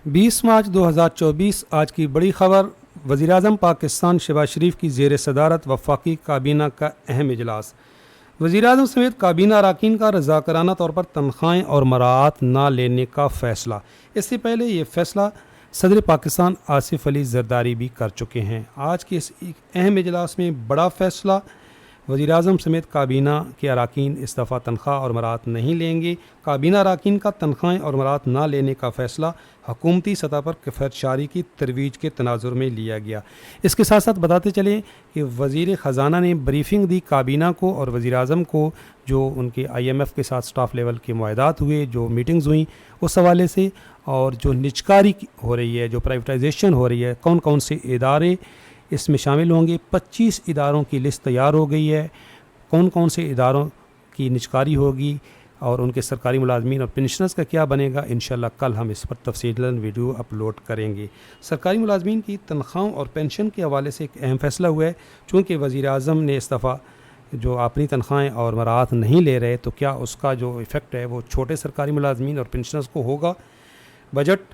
20 مارچ 2024 آج کی بڑی خبر۔ وزیراعظم پاکستان شہباز شریف کی زیر صدارت وفاقی کابینہ کا اہم اجلاس۔ وزیراعظم سمیت کابینہ اراکین کا رضاکارانہ طور پر تنخواہیں اور مراعات نہ لینے کا فیصلہ۔ اس سے پہلے یہ فیصلہ صدر پاکستان آصف علی زرداری بھی کر چکے ہیں۔ آج کے اس اہم اجلاس میں بڑا فیصلہ، وزیراعظم سمیت کابینہ کے اراکین اس دفعہ تنخواہ اور مراعات نہیں لیں گے۔ کابینہ اراکین کا تنخواہیں اور مراعات نہ لینے کا فیصلہ حکومتی سطح پر کفایت شعاری کی ترویج کے تناظر میں لیا گیا۔ اس کے ساتھ ساتھ بتاتے چلیں کہ وزیر خزانہ نے بریفنگ دی کابینہ کو اور وزیراعظم کو، جو ان کے IMF کے ساتھ سٹاف لیول کے معاہدات ہوئے، جو میٹنگز ہوئیں اس حوالے سے، اور جو نجکاری ہو رہی ہے، جو پرائیویٹائزیشن ہو رہی ہے، کون کون سے ادارے اس میں شامل ہوں گے۔ 25 اداروں کی لسٹ تیار ہو گئی ہے، کون کون سے اداروں کی نجکاری ہوگی اور ان کے سرکاری ملازمین اور پنشنرز کا کیا بنے گا۔ انشاءاللہ کل ہم اس پر تفصیلاً ویڈیو اپلوڈ کریں گے۔ سرکاری ملازمین کی تنخواہوں اور پینشن کے حوالے سے ایک اہم فیصلہ ہوا ہے، چونکہ وزیر اعظم نے اس دفعہ جو اپنی تنخواہیں اور مراعات نہیں لے رہے، تو کیا اس کا جو ایفیکٹ ہے وہ چھوٹے سرکاری ملازمین اور پنشنرز کو ہوگا۔ بجٹ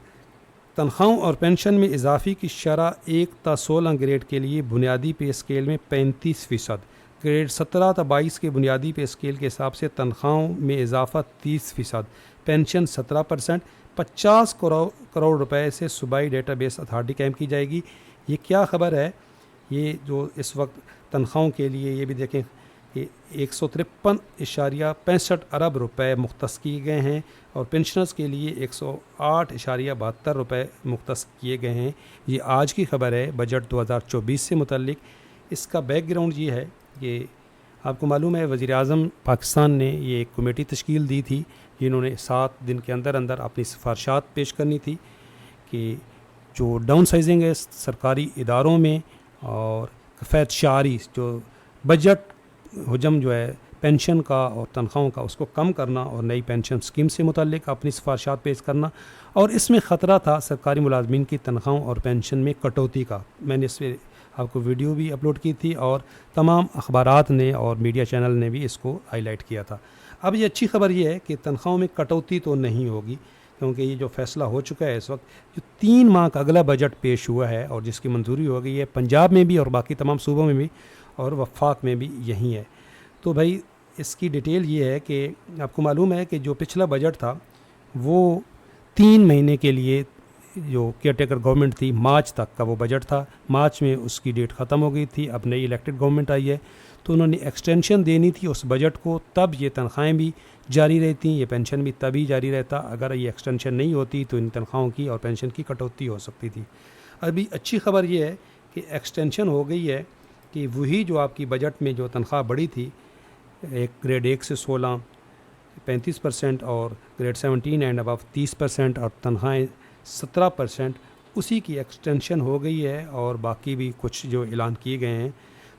تنخواہوں اور پینشن میں اضافے کی شرح 1 تا 16 گریڈ کے لیے بنیادی پے اسکیل میں 35%، گریڈ 17 تا 22 کے بنیادی پے اسکیل کے حساب سے تنخواہوں میں اضافہ 30%، پینشن 17%، 50 کروڑ روپے سے صوبائی ڈیٹا بیس اتھارٹی قائم کی جائے گی۔ یہ کیا خبر ہے؟ یہ جو اس وقت تنخواہوں کے لیے یہ بھی دیکھیں کہ 153.65 ارب روپے مختص کیے گئے ہیں، اور پنشنرز کے لیے 108.72 روپے مختص کیے گئے ہیں۔ یہ آج کی خبر ہے بجٹ 2024 سے متعلق۔ اس کا بیک گراؤنڈ یہ ہے کہ آپ کو معلوم ہے وزیر اعظم پاکستان نے یہ ایک کمیٹی تشکیل دی تھی، جنہوں نے 7 دن کے اندر اندر اپنی سفارشات پیش کرنی تھی کہ جو ڈاؤن سائزنگ ہے سرکاری اداروں میں، اور کفایت شعاری جو بجٹ حجم جو ہے پینشن کا اور تنخواہوں کا، اس کو کم کرنا اور نئی پینشن اسکیم سے متعلق اپنی سفارشات پیش کرنا۔ اور اس میں خطرہ تھا سرکاری ملازمین کی تنخواہوں اور پینشن میں کٹوتی کا۔ میں نے اس پہ آپ کو ویڈیو بھی اپلوڈ کی تھی، اور تمام اخبارات نے اور میڈیا چینل نے بھی اس کو ہائی لائٹ کیا تھا۔ اب یہ اچھی خبر یہ ہے کہ تنخواہوں میں کٹوتی تو نہیں ہوگی، کیونکہ یہ جو فیصلہ ہو چکا ہے اس وقت، جو 3 ماہ کا اگلا بجٹ پیش ہوا ہے اور جس کی منظوری ہو گئی ہے پنجاب میں بھی اور باقی تمام صوبوں میں بھی اور وفاق میں بھی یہی ہے۔ تو بھائی اس کی ڈیٹیل یہ ہے کہ آپ کو معلوم ہے کہ جو پچھلا بجٹ تھا وہ 3 مہینے کے لیے، جو کیئر ٹیکر گورنمنٹ تھی مارچ تک کا وہ بجٹ تھا۔ مارچ میں اس کی ڈیٹ ختم ہو گئی تھی، اب نئی الیکٹڈ گورنمنٹ آئی ہے تو انہوں نے ایکسٹینشن دینی تھی اس بجٹ کو، تب یہ تنخواہیں بھی جاری رہتی، یہ پینشن بھی تبھی جاری رہتا۔ اگر یہ ایکسٹینشن نہیں ہوتی تو ان تنخواہوں کی اور پینشن کی کٹوتی ہو سکتی تھی۔ ابھی اچھی خبر یہ ہے کہ ایکسٹینشن ہو گئی ہے، کہ وہی جو آپ کی بجٹ میں جو تنخواہ بڑھی تھی، ایک گریڈ 1 سے 16 35% اور گریڈ 17 اینڈ ابو 30%، اور تنخواہیں 17%، اسی کی ایکسٹینشن ہو گئی ہے، اور باقی بھی کچھ جو اعلان کیے گئے ہیں۔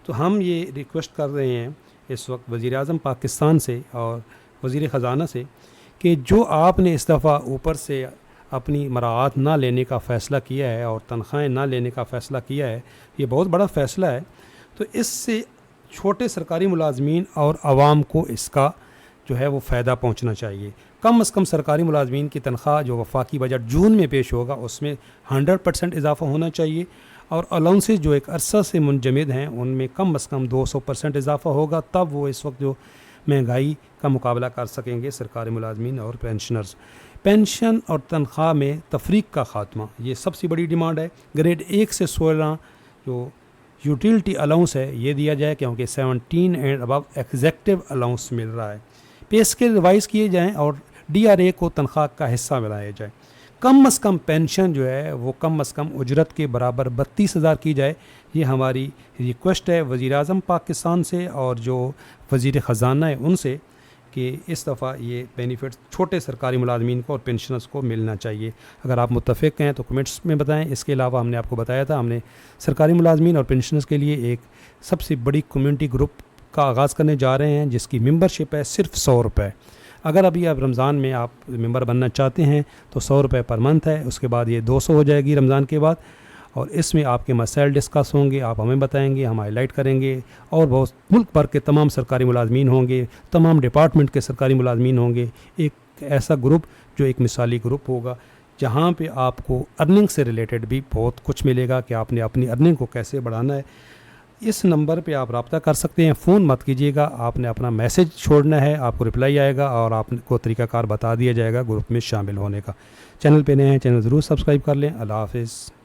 تو ہم یہ ریکویسٹ کر رہے ہیں اس وقت وزیر اعظم پاکستان سے اور وزیر خزانہ سے کہ جو آپ نے اس دفعہ اوپر سے اپنی مراعات نہ لینے کا فیصلہ کیا ہے اور تنخواہیں نہ لینے کا فیصلہ کیا ہے، یہ بہت بڑا فیصلہ ہے، تو اس سے چھوٹے سرکاری ملازمین اور عوام کو اس کا جو ہے وہ فائدہ پہنچنا چاہیے۔ کم از کم سرکاری ملازمین کی تنخواہ جو وفاقی بجٹ جون میں پیش ہوگا اس میں 100% اضافہ ہونا چاہیے، اور الاؤنسز جو ایک عرصہ سے منجمد ہیں ان میں کم از کم 200% اضافہ ہوگا، تب وہ اس وقت جو مہنگائی کا مقابلہ کر سکیں گے سرکاری ملازمین اور پینشنرز۔ پینشن اور تنخواہ میں تفریق کا خاتمہ، یہ سب سے بڑی ڈیمانڈ ہے۔ گریڈ 1 سے 16 جو یوٹیلٹی الاؤنس ہے یہ دیا جائے، کیونکہ 17 اینڈ ابو ایگزیکٹو الاؤنس مل رہا ہے۔ پے اسکیل ریوائز کیے جائیں اور DRA کو تنخواہ کا حصہ ملایا جائے۔ کم از کم پینشن جو ہے وہ کم از کم اجرت کے برابر 32,000 کی جائے۔ یہ ہماری ریکویسٹ ہے وزیر اعظم پاکستان سے اور جو وزیر خزانہ ہے ان سے، کہ اس دفعہ یہ بینیفٹ چھوٹے سرکاری ملازمین کو اور پینشنرز کو ملنا چاہیے۔ اگر آپ متفق ہیں تو کمنٹس میں بتائیں۔ اس کے علاوہ ہم نے آپ کو بتایا تھا، ہم نے سرکاری ملازمین اور پینشنرز کے لیے ایک سب سے بڑی کمیونٹی گروپ کا آغاز کرنے جا رہے ہیں، جس کی ممبرشپ ہے صرف 100 روپے۔ اگر ابھی آپ رمضان میں آپ ممبر بننا چاہتے ہیں تو 100 روپے پر منتھ ہے، اس کے بعد یہ 200 ہو جائے گی رمضان کے بعد، اور اس میں آپ کے مسائل ڈسکس ہوں گے، آپ ہمیں بتائیں گے، ہم ہائی لائٹ کریں گے، اور بہت ملک بھر کے تمام سرکاری ملازمین ہوں گے، تمام ڈپارٹمنٹ کے سرکاری ملازمین ہوں گے۔ ایک ایسا گروپ جو ایک مثالی گروپ ہوگا جہاں پہ آپ کو ارننگ سے ریلیٹڈ بھی بہت کچھ ملے گا کہ آپ نے اپنی ارننگ کو کیسے بڑھانا ہے. اس نمبر پہ آپ رابطہ کر سکتے ہیں. فون مت کیجیے گا, آپ نے اپنا میسج چھوڑنا ہے, آپ کو رپلائی آئے گا اور آپ کو طریقہ کار بتا دیا جائے گا گروپ میں شامل ہونے کا. چینل پہ نئے ہیں, چینل ضرور سبسکرائب کر لیں. اللہ حافظ.